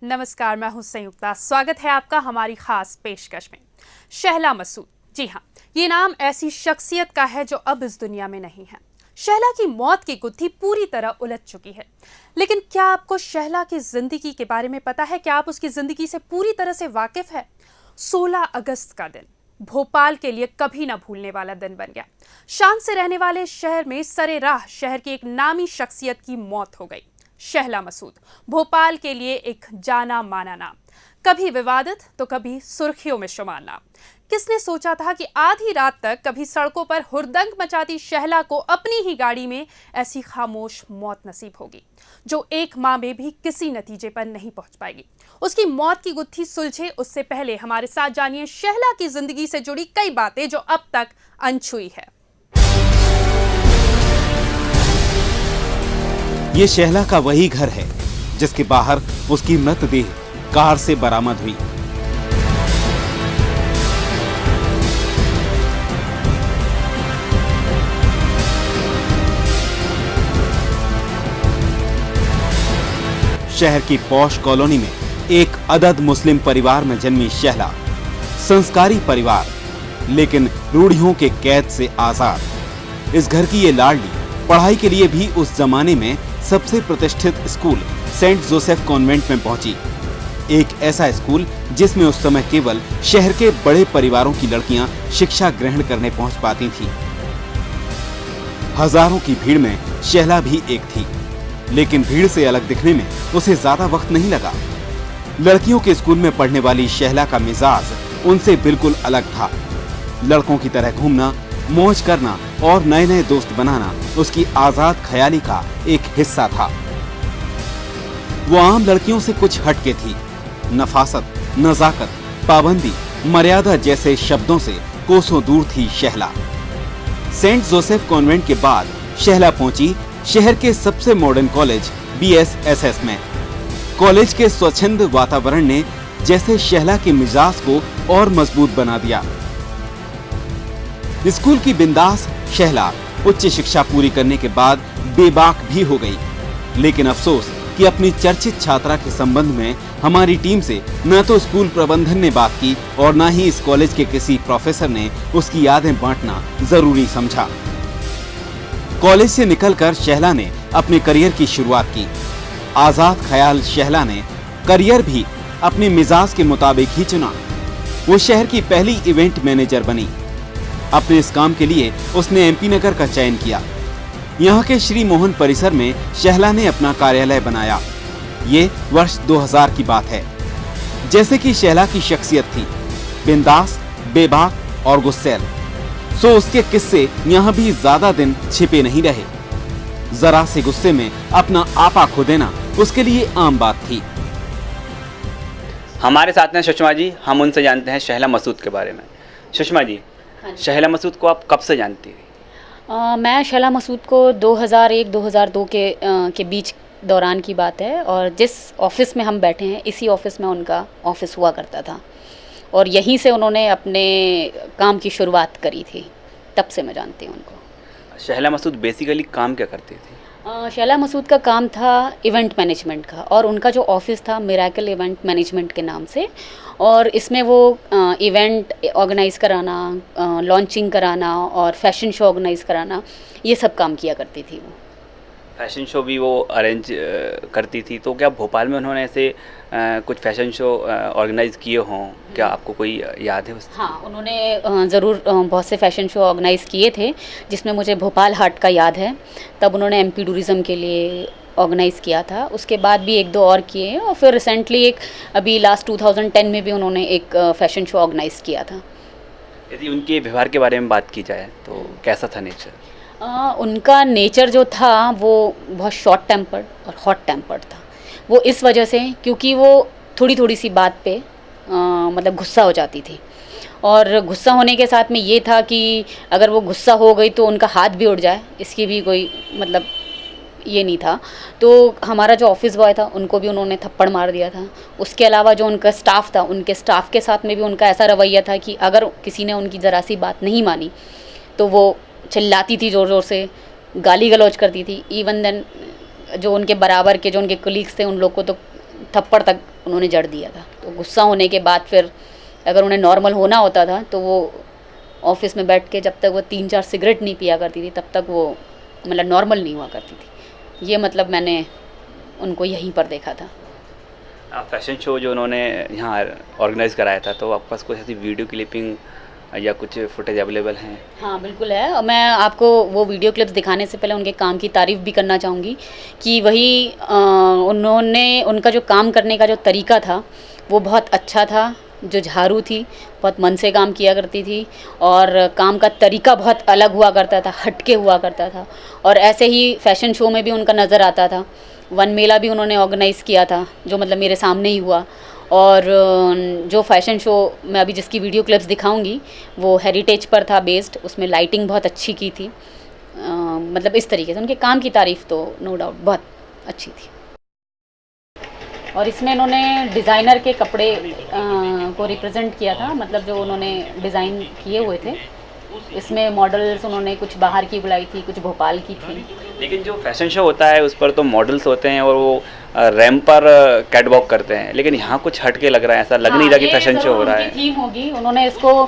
नमस्कार, मैं हूं संयुक्ता। स्वागत है आपका हमारी खास पेशकश में। शहला मसूद, जी हाँ, ये नाम ऐसी शख्सियत का है जो अब इस दुनिया में नहीं है। शहला की मौत की गुत्थी पूरी तरह उलझ चुकी है। लेकिन क्या आपको शहला की जिंदगी के बारे में पता है? क्या आप उसकी जिंदगी से पूरी तरह से वाकिफ है? 16 अगस्त का दिन भोपाल के लिए कभी ना भूलने वाला दिन बन गया। शान से रहने वाले शहर में सरेराह शहर की एक नामी शख्सियत की मौत हो गई। शहला मसूद, भोपाल के लिए एक जाना माना नाम, कभी विवादित तो कभी सुर्खियों में शुमार नाम। किसने सोचा था कि आधी रात तक कभी सड़कों पर हुड़दंग मचाती शहला को अपनी ही गाड़ी में ऐसी खामोश मौत नसीब होगी, जो एक माह में भी किसी नतीजे पर नहीं पहुंच पाएगी। उसकी मौत की गुत्थी सुलझे उससे पहले हमारे साथ जानिए शहला की जिंदगी से जुड़ी कई बातें जो अब तक अनछुई है। ये शहला का वही घर है जिसके बाहर उसकी मृतदेह कार से बरामद हुई। शहर की पौश कॉलोनी में एक अदद मुस्लिम परिवार में जन्मी शहला, संस्कारी परिवार लेकिन रूढ़ियों के कैद से आजाद। इस घर की ये लाडली पढ़ाई के लिए भी उस जमाने में सबसे प्रतिष्ठित स्कूल सेंट जोसेफ कॉन्वेंट में पहुंची। एक ऐसा स्कूल जिसमें उस समय केवल शहर के बड़े परिवारों की लड़कियां शिक्षा ग्रहण करने पहुंच पाती थीं। हजारों की भीड़ में शहला भी एक थी, लेकिन भीड़ से अलग दिखने में उसे ज्यादा वक्त नहीं लगा। लड़कियों के स्कूल में पढ़ने वाली शहला का मिजाज उनसे बिल्कुल अलग था। लड़कों की तरह घूमना, मौज करना और नए नए दोस्त बनाना उसकी आजाद ख्याली का एक हिस्सा था। वो आम लड़कियों से कुछ हटके थी। नफासत, नजाकत, पाबंदी, मर्यादा जैसे शब्दों से कोसों दूर थी शहला। सेंट जोसेफ कॉन्वेंट के बाद शहला पहुंची शहर के सबसे मॉडर्न कॉलेज BSSS में। कॉलेज के स्वच्छंद वातावरण ने जैसे शहला के मिजाज को और मजबूत बना दिया। स्कूल की बिंदास शहला उच्च शिक्षा पूरी करने के बाद बेबाक भी हो गई। लेकिन अफसोस कि अपनी चर्चित छात्रा के संबंध में हमारी टीम से न तो स्कूल प्रबंधन ने बात की और न ही इस कॉलेज के किसी प्रोफेसर ने उसकी यादें बांटना जरूरी समझा। कॉलेज से निकलकर शहला ने अपने करियर की शुरुआत की। आजाद ख्याल शहला ने करियर भी अपने मिजाज के मुताबिक ही चुना। वो शहर की पहली इवेंट मैनेजर बनी। अपने इस काम के लिए उसने MP नगर का चयन किया। यहाँ के श्री मोहन परिसर में शहला ने अपना कार्यालय बनाया। ये वर्ष 2000 की बात है। जैसे कि शहला की शख्सियत थी, बिंदास, बेबाक और गुस्सैल, सो उसके किस्से यहाँ भी ज्यादा दिन छिपे नहीं रहे। जरा से गुस्से में अपना आपा खो देना उसके लिए आम बात थी। हमारे साथ हैं सुषमा जी। हम उनसे जानते हैं शहला मसूद के बारे में। सुषमा जी, शहला मसूद को आप कब से जानती हैं? मैं शहला मसूद को 2001-2002 के बीच दौरान की बात है, और जिस ऑफिस में हम बैठे हैं इसी ऑफिस में उनका ऑफिस हुआ करता था और यहीं से उन्होंने अपने काम की शुरुआत करी थी। तब से मैं जानती हूँ उनको। शहला मसूद बेसिकली काम क्या करती थी? शहला मसूद का काम था इवेंट मैनेजमेंट का, और उनका जो ऑफिस था मिरेकल इवेंट मैनेजमेंट के नाम से, और इसमें वो इवेंट ऑर्गेनाइज़ कराना, लॉन्चिंग कराना और फैशन शो ऑर्गेनाइज़ कराना, ये सब काम किया करती थी वो। फैशन शो भी वो अरेंज करती थी। तो क्या भोपाल में उन्होंने ऐसे कुछ फैशन शो ऑर्गेनाइज़ किए हों? क्या आपको कोई याद है उससे? हाँ, उन्होंने ज़रूर बहुत से फैशन शो ऑर्गेनाइज़ किए थे, जिसमें मुझे भोपाल हाट का याद है। तब उन्होंने MP टूरिज़्म के लिए ऑर्गेनाइज़ किया था। उसके बाद भी एक दो और किए हैं, और फिर रिसेंटली एक अभी लास्ट 2010 में भी उन्होंने एक फैशन शो ऑर्गेनाइज़ किया था। यदि उनके व्यवहार के बारे में बात की जाए तो कैसा था नेचर? उनका नेचर जो था वो बहुत शॉर्ट टेम्पर्ड और हॉट टेम्पर्ड था। वो इस वजह से क्योंकि वो थोड़ी थोड़ी सी बात पे मतलब गुस्सा हो जाती थी, और गुस्सा होने के साथ में ये था कि अगर वो गुस्सा हो गई तो उनका हाथ भी उड़ जाए, इसकी भी कोई मतलब ये नहीं था। तो हमारा जो ऑफिस बॉय था उनको भी उन्होंने थप्पड़ मार दिया था। उसके अलावा जो उनका स्टाफ था, उनके स्टाफ के साथ में भी उनका ऐसा रवैया था कि अगर किसी ने उनकी ज़रा सी बात नहीं मानी तो वो चिल्लाती थी, ज़ोर ज़ोर से गाली गलौज करती थी। इवन देन जो उनके बराबर के जो उनके कलीग्स थे उन लोग को तो थप्पड़ तक उन्होंने जड़ दिया था। तो गुस्सा होने के बाद फिर अगर उन्हें नॉर्मल होना होता था तो वो ऑफिस में बैठ के जब तक वो 3-4 सिगरेट नहीं पिया करती थी तब तक वो मतलब नॉर्मल नहीं हुआ करती थी। ये मतलब मैंने उनको यहीं पर देखा था। फैशन शो जो उन्होंने यहाँ ऑर्गेनाइज कराया था, तो आपके पास कुछ ऐसी वीडियो क्लिपिंग या कुछ फुटेज अवेलेबल हैं? हाँ बिल्कुल है, और मैं आपको वो वीडियो क्लिप्स दिखाने से पहले उनके काम की तारीफ़ भी करना चाहूँगी कि उन्होंने उनका जो काम करने का जो तरीका था वो बहुत अच्छा था। जो झाड़ू थी बहुत मन से काम किया करती थी और काम का तरीका बहुत अलग हुआ करता था, हटके हुआ करता था। और ऐसे ही फैशन शो में भी उनका नज़र आता था। वन मेला भी उन्होंने ऑर्गेनाइज़ किया था जो मतलब मेरे सामने ही हुआ। और जो फैशन शो मैं अभी जिसकी वीडियो क्लिप्स दिखाऊंगी वो हेरिटेज पर था बेस्ड, उसमें लाइटिंग बहुत अच्छी की थी। मतलब इस तरीके से उनके काम की तारीफ़ तो नो डाउट बहुत अच्छी थी। और इसमें इन्होंने डिज़ाइनर के कपड़े को रिप्रेजेंट किया था, मतलब जो उन्होंने डिज़ाइन किए हुए थे। इसमें मॉडल्स उन्होंने कुछ बाहर की बुलाई थी, कुछ भोपाल की थी। लेकिन जो फैशन शो होता है उस पर तो मॉडल्स होते हैं और वो रैंप पर कैटवॉक करते हैं, लेकिन यहाँ कुछ हटके लग रहा है, ऐसा लग नहीं रहा कि फैशन शो हो रहा है। थीम होगी, उन्होंने इसको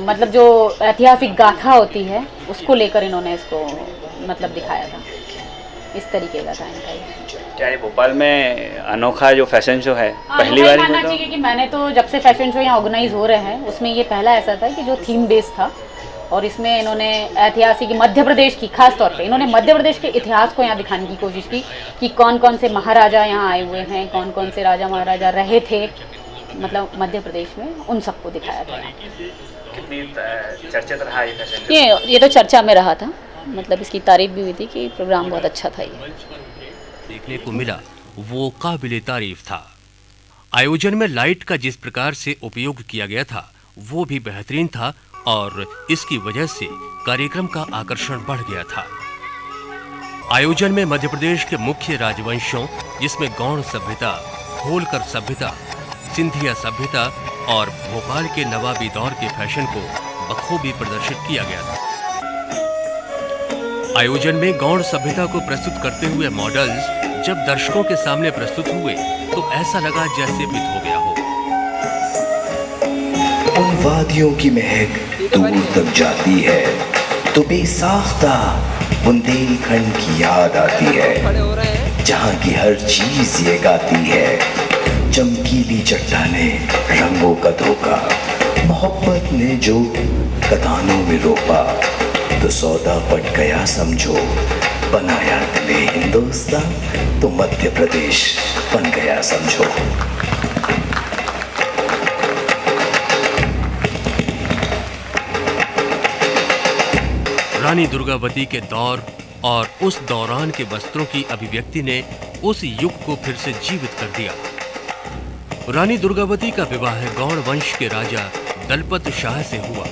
मतलब जो ऐतिहासिक गाथा होती है उसको लेकर इन्होंने इसको मतलब दिखाया था। इस तरीके का था इनका ये। क्या ये भोपाल में अनोखा जो फैशन शो है पहली बार मानना चाहिए कि मैंने तो जब से फैशन शो यहाँ ऑर्गेनाइज हो रहे हैं उसमें ये पहला ऐसा था कि जो थीम बेस्ड था। और इसमें इन्होंने ऐतिहासिक मध्य प्रदेश की, खास तौर पे इन्होंने मध्य प्रदेश के इतिहास को यहाँ दिखाने की कोशिश की कि कौन कौन से महाराजा यहाँ आए हुए हैं, कौन कौन से राजा महाराजा रहे थे मतलब मध्य प्रदेश में, उन सबको दिखाया था। कितनी चर्चित रहा ये फैशन शो? ये तो चर्चा में रहा था, मतलब इसकी तारीफ भी हुई थी कि प्रोग्राम बहुत अच्छा था। ये देखने को मिला वो काबिले तारीफ था। आयोजन में लाइट का जिस प्रकार से उपयोग किया गया था वो भी बेहतरीन था और इसकी वजह से कार्यक्रम का आकर्षण बढ़ गया था। आयोजन में मध्य प्रदेश के मुख्य राजवंशों जिसमें गौड़ सभ्यता, होलकर सभ्यता, सिंधिया सभ्यता और भोपाल के नवाबी दौर के फैशन को बखूबी प्रदर्शित किया गया था। आयोजन में गौड़ सभ्यता को प्रस्तुत करते हुए मॉडल्स जब दर्शकों के सामने प्रस्तुत हुए तो ऐसा लगा जैसे मित हो गया हो। उन वादियों की महक दूर तक जाती है तो बेसाख्ता बुंदेलखंड की याद आती है, जहाँ की हर चीज ये गाती है। चमकीली चट्टानें, रंगों का धोखा, मोहब्बत ने जो कतानों में रोपा, तो सौदा पट गया समझो, बनाया दिले हिंदुस्तान तो मध्य प्रदेश बन गया समझो। रानी दुर्गावती के दौर और उस दौरान के वस्त्रों की अभिव्यक्ति ने उस युग को फिर से जीवित कर दिया। रानी दुर्गावती का विवाह गौड़ वंश के राजा दलपत शाह से हुआ।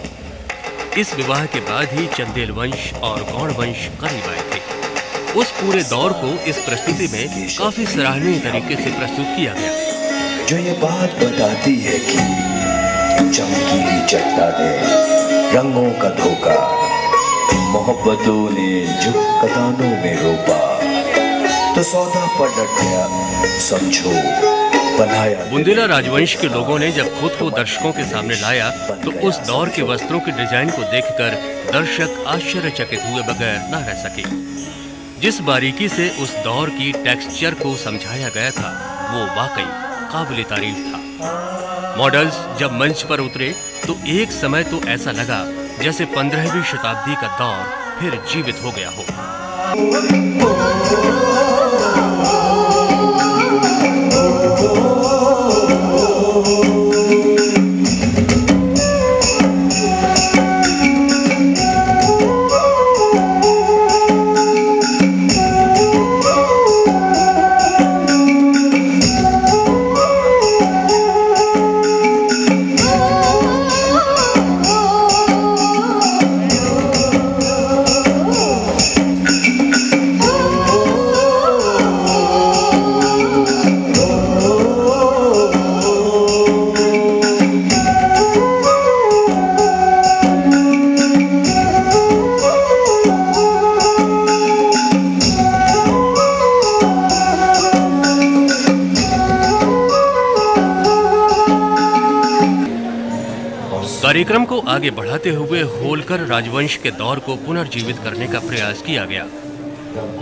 इस विवाह के बाद ही चंदेल वंश और गौड़ वंश करीब आए थे। उस पूरे दौर को इस प्रस्तुति में काफी सराहनीय तरीके से प्रस्तुत किया गया, जो ये बात बताती है कि चमकीली चट्टानें, रंगों का धोखा, मोहब्बतों ने जो कतानों में रोपा, तो सौदा पट गया समझो, बनाया। बुंदेला राजवंश के लोगों ने जब खुद को दर्शकों के सामने लाया तो उस दौर के वस्त्रों के डिजाइन को देखकर दर्शक आश्चर्यचकित हुए बगैर न रह सके। जिस बारीकी से उस दौर की टेक्सचर को समझाया गया था वो वाकई काबिले तारीफ था। मॉडल्स जब मंच पर उतरे तो एक समय तो ऐसा लगा जैसे 15वीं शताब्दी का दौर फिर जीवित हो गया हो। कार्यक्रम को आगे बढ़ाते हुए होलकर राजवंश के दौर को पुनर्जीवित करने का प्रयास किया गया।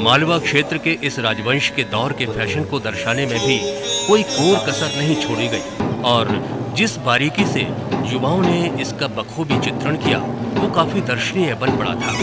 मालवा क्षेत्र के इस राजवंश के दौर के फैशन को दर्शाने में भी कोई कोर कसर नहीं छोड़ी गई और जिस बारीकी से युवाओं ने इसका बखूबी चित्रण किया वो काफी दर्शनीय बन पड़ा था।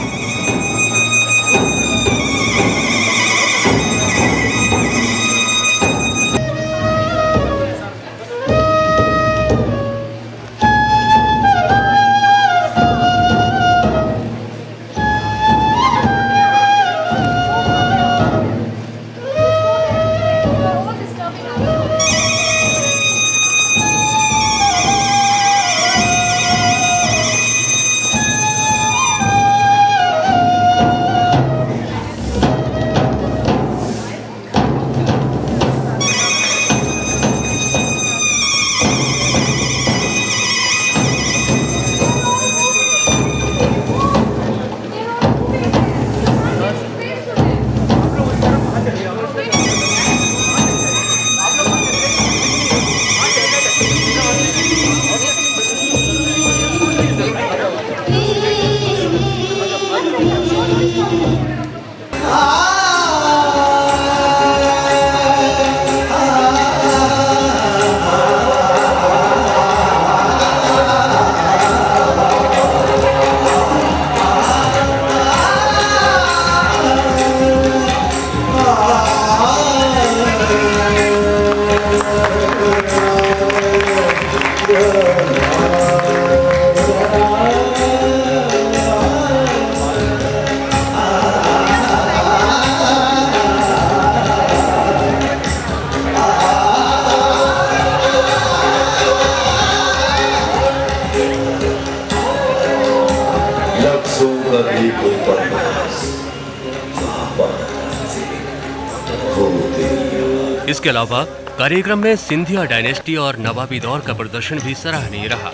इसके अलावा कार्यक्रम में सिंधिया डायनेस्टी और नवाबी दौर का प्रदर्शन भी सराहनीय रहा।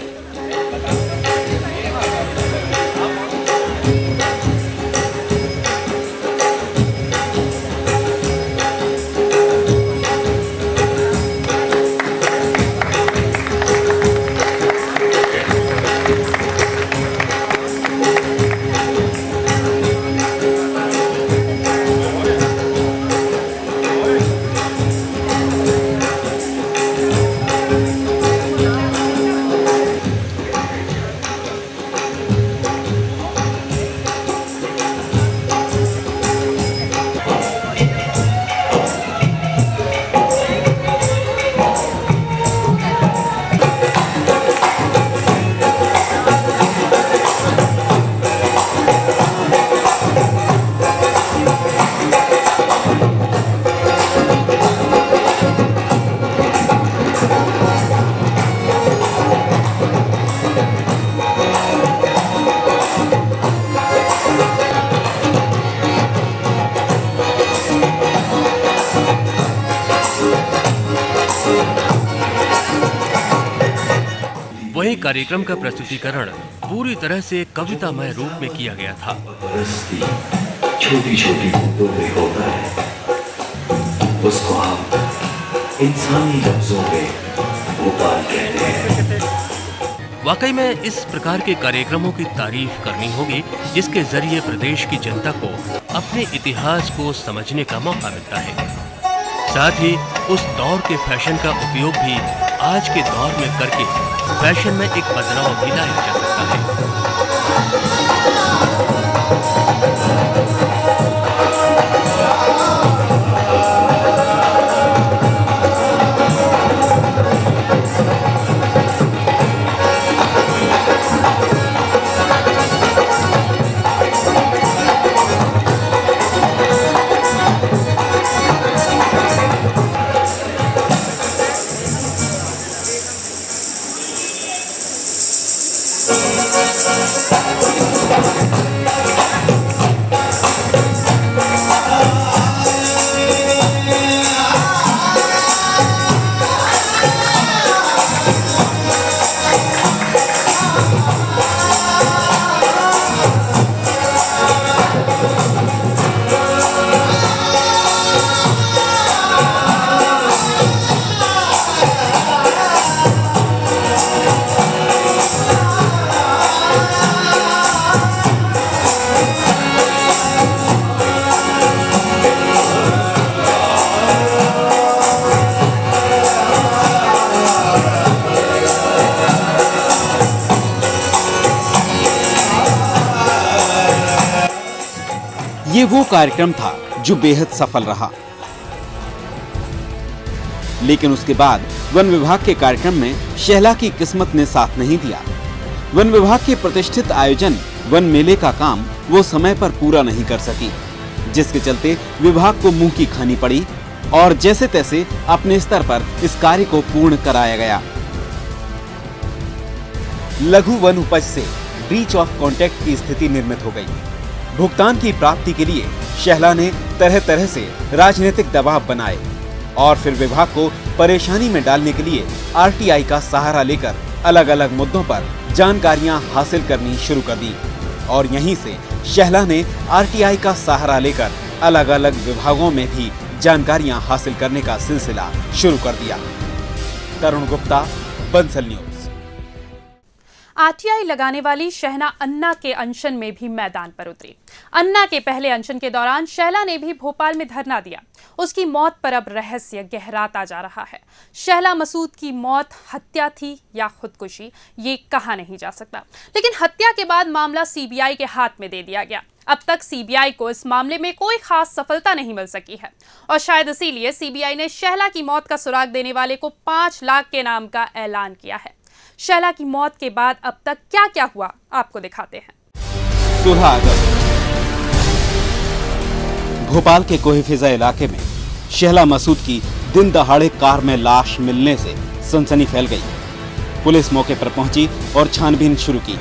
वहीं कार्यक्रम का प्रस्तुतिकरण पूरी तरह से कवितामय रूप में किया गया था। छोटी छोटी बूंदों में होता है, उसको हम इंसानी लफ्जों में भोपाल कहते हैं। वाकई में इस प्रकार के कार्यक्रमों की तारीफ करनी होगी जिसके जरिए प्रदेश की जनता को अपने इतिहास को समझने का मौका मिलता है। साथ ही उस दौर के फैशन का उपयोग भी आज के दौर में करके फैशन में एक बदलाव भी लाया जा सकता है। ये वो कार्यक्रम था जो बेहद सफल रहा, लेकिन उसके बाद वन विभाग के कार्यक्रम में शहला की किस्मत ने साथ नहीं दिया। वन विभाग के प्रतिष्ठित आयोजन वन मेले का काम वो समय पर पूरा नहीं कर सकी, जिसके चलते विभाग को मुंह की खानी पड़ी और जैसे तैसे अपने स्तर पर इस कार्य को पूर्ण कराया गया। लघु वन उपज से ब्रीच ऑफ कॉन्ट्रैक्ट की स्थिति निर्मित हो गई। भुगतान की प्राप्ति के लिए शहला ने तरह तरह से राजनीतिक दबाव बनाए और फिर विभाग को परेशानी में डालने के लिए आरटीआई का सहारा लेकर अलग अलग मुद्दों पर जानकारियां हासिल करनी शुरू कर दी और यहीं से शहला ने आरटीआई का सहारा लेकर अलग अलग विभागों में भी जानकारियां हासिल करने का सिलसिला शुरू कर दिया। तरुण गुप्ता, बंसल न्यूज। आरटीआई लगाने वाली शहना अन्ना के अनशन में भी मैदान पर उतरी। अन्ना के पहले अनशन के दौरान शहला ने भी भोपाल में धरना दिया। उसकी मौत पर अब रहस्य गहराता जा रहा है। शहला मसूद की मौत हत्या थी या खुदकुशी, ये कहा नहीं जा सकता, लेकिन हत्या के बाद मामला सीबीआई के हाथ में दे दिया गया। अब तक सीबीआई को इस मामले में कोई खास सफलता नहीं मिल सकी है और शायद इसीलिए सीबीआई ने शहला की मौत का सुराग देने वाले को 5 लाख के नाम का ऐलान किया है। शहला की मौत के बाद अब तक क्या क्या हुआ, आपको दिखाते हैं। 16 अगस्त भोपाल के कोहिफिजा इलाके में शहला मसूद की दिन दहाड़े कार में लाश मिलने से सनसनी फैल गई। पुलिस मौके पर पहुंची और छानबीन शुरू की।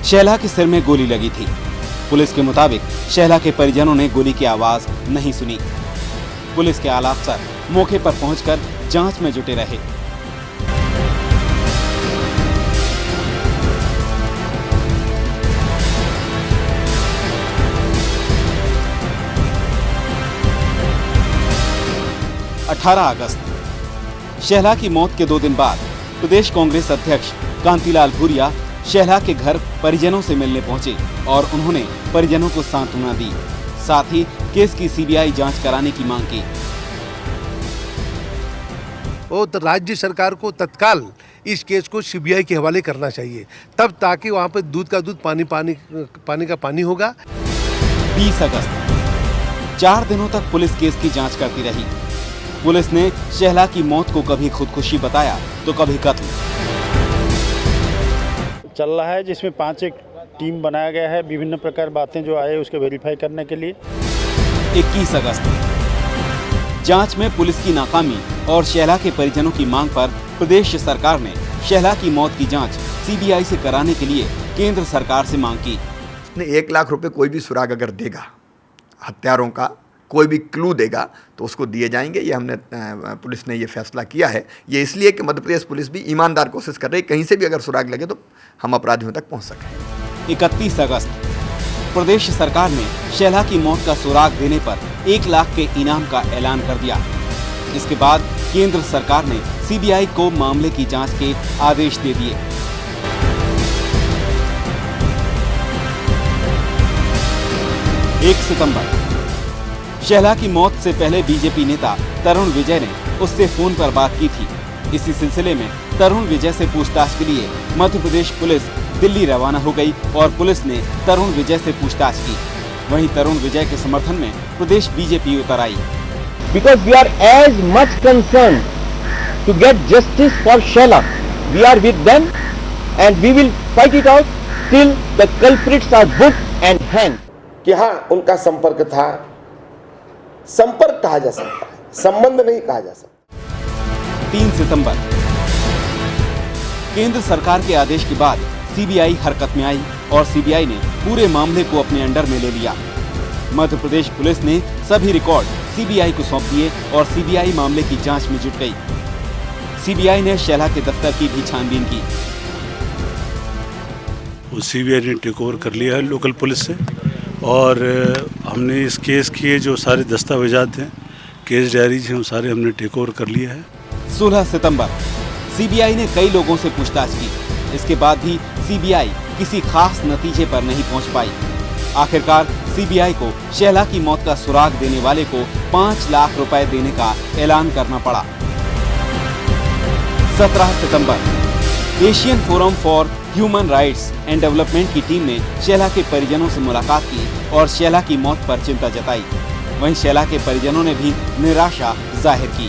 शहला के सिर में गोली लगी थी। पुलिस के मुताबिक शहला के परिजनों ने गोली की आवाज नहीं सुनी। पुलिस के आला अफसर मौके पर पहुंचकर जांच में जुटे रहे। अगस्त शहला की मौत के 2 दिन बाद प्रदेश कांग्रेस अध्यक्ष कांतिलाल भूरिया शहला के घर परिजनों से मिलने पहुंचे और उन्होंने परिजनों को सांत्वना दी। साथ ही केस की सीबीआई जांच कराने की मांग की। तो राज्य सरकार को तत्काल इस केस को सीबीआई के हवाले करना चाहिए, तब ताकि वहाँ पर दूध का दूध, पानी का पानी होगा। 20 अगस्त 4 दिनों तक पुलिस केस की जांच करती रही। पुलिस ने शहला की मौत को कभी खुदकुशी बताया तो कभी कत्ल। चल रहा है जिसमें 5 एक टीम बनाया गया है, विभिन्न प्रकार बातें जो आए उसके वेरीफाई करने के लिए। 21 अगस्त जांच में पुलिस की नाकामी और शहला के परिजनों की मांग पर प्रदेश सरकार ने शहला की मौत की जांच सीबीआई से कराने के लिए केंद्र सरकार से मांग की। 1 लाख रुपए कोई भी सुराग अगर देगा, हत्यारों का कोई भी क्लू देगा तो उसको दिए जाएंगे। ये हमने पुलिस ने ये फैसला किया है। ये इसलिए कि मध्य प्रदेश पुलिस भी ईमानदार कोशिश कर रही है, कहीं से भी अगर सुराग लगे तो हम अपराधियों तक पहुंच सकें। 31 अगस्त प्रदेश सरकार ने शहला की मौत का सुराग देने पर 1 लाख के इनाम का ऐलान कर दिया। इसके बाद केंद्र सरकार ने सीबीआई को मामले की जांच के आदेश दे दिए। सितंबर शहला की मौत से पहले बीजेपी नेता तरुण विजय ने उससे फोन पर बात की थी। इसी सिलसिले में तरुण विजय से पूछताछ के लिए मध्य प्रदेश पुलिस दिल्ली रवाना हो गई और पुलिस ने तरुण विजय से पूछताछ की। वहीं तरुण विजय के समर्थन में प्रदेश बीजेपी उतर आई। Because we are as much concerned to get justice for Shehla. We are with them and we will fight it out till the culprits are booked and hanged. कि हाँ उनका संपर्क था, संपर्क कहा जा सकता है, संबंध नहीं कहा जा सकता। 3 सितंबर केंद्र सरकार के आदेश के बाद सीबीआई हरकत में आई और सीबीआई ने पूरे मामले को अपने अंडर में ले लिया। मध्य प्रदेश पुलिस ने सभी रिकॉर्ड सीबीआई को सौंप दिए और सीबीआई मामले की जांच में जुट गई। सीबीआई ने शहला के दफ्तर की भी छानबीन की। सीबीआई ने टेक ओवर कर लिया है लोकल पुलिस से और हमने इस केस के जो सारे दस्तावेजात हैं, केस डायरीज हैं, वो सारे हमने टेक ओवर कर लिया है। 16 सितंबर सीबीआई ने कई लोगों से पूछताछ की। इसके बाद भी सीबीआई किसी खास नतीजे पर नहीं पहुंच पाई। आखिरकार सीबीआई को शहला की मौत का सुराग देने वाले को 5 लाख रुपए देने का ऐलान करना पड़ा। 17 सितंबर Asian forum for human rights and development की टीम ने शैला के परिजनों से मुलाकात की और शैला की मौत पर चिंता जताई। वहीं शैला के परिजनों ने भी निराशा जाहिर की।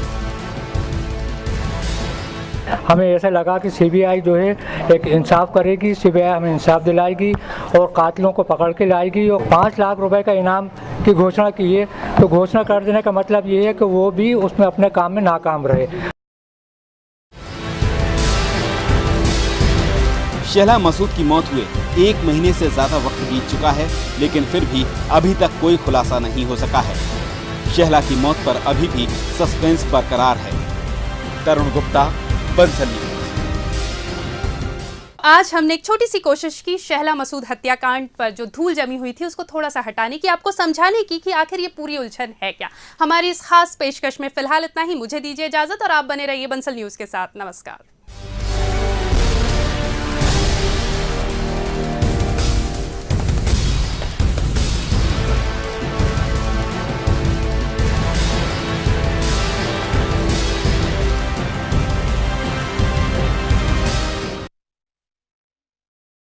हमें ऐसा लगा कि सीबीआई जो है एक इंसाफ करेगी, सीबीआई हमें इंसाफ दिलाएगी और कातिलों को पकड़ के लाएगी। और 5 लाख रुपए का इनाम की घोषणा की है, तो घोषणा कर देने का मतलब ये है कि वो भी उसमें अपने काम में नाकाम रहे। शैला मसूद की मौत हुए 1 महीने से ज्यादा वक्त बीत चुका है, लेकिन फिर भी अभी तक कोई खुलासा नहीं हो सका है। शैला की मौत पर अभी भी सस्पेंस बरकरार है। तरुण गुप्ता, बंसल न्यूज। आज हमने एक छोटी सी कोशिश की शैला मसूद हत्याकांड पर जो धूल जमी हुई थी उसको थोड़ा सा हटाने की, आपको समझाने की कि आखिर ये पूरी उलझन है क्या। हमारी इस खास पेशकश में फिलहाल इतना ही। मुझे दीजिए इजाजत और आप बने रहिए बंसल न्यूज के साथ। नमस्कार।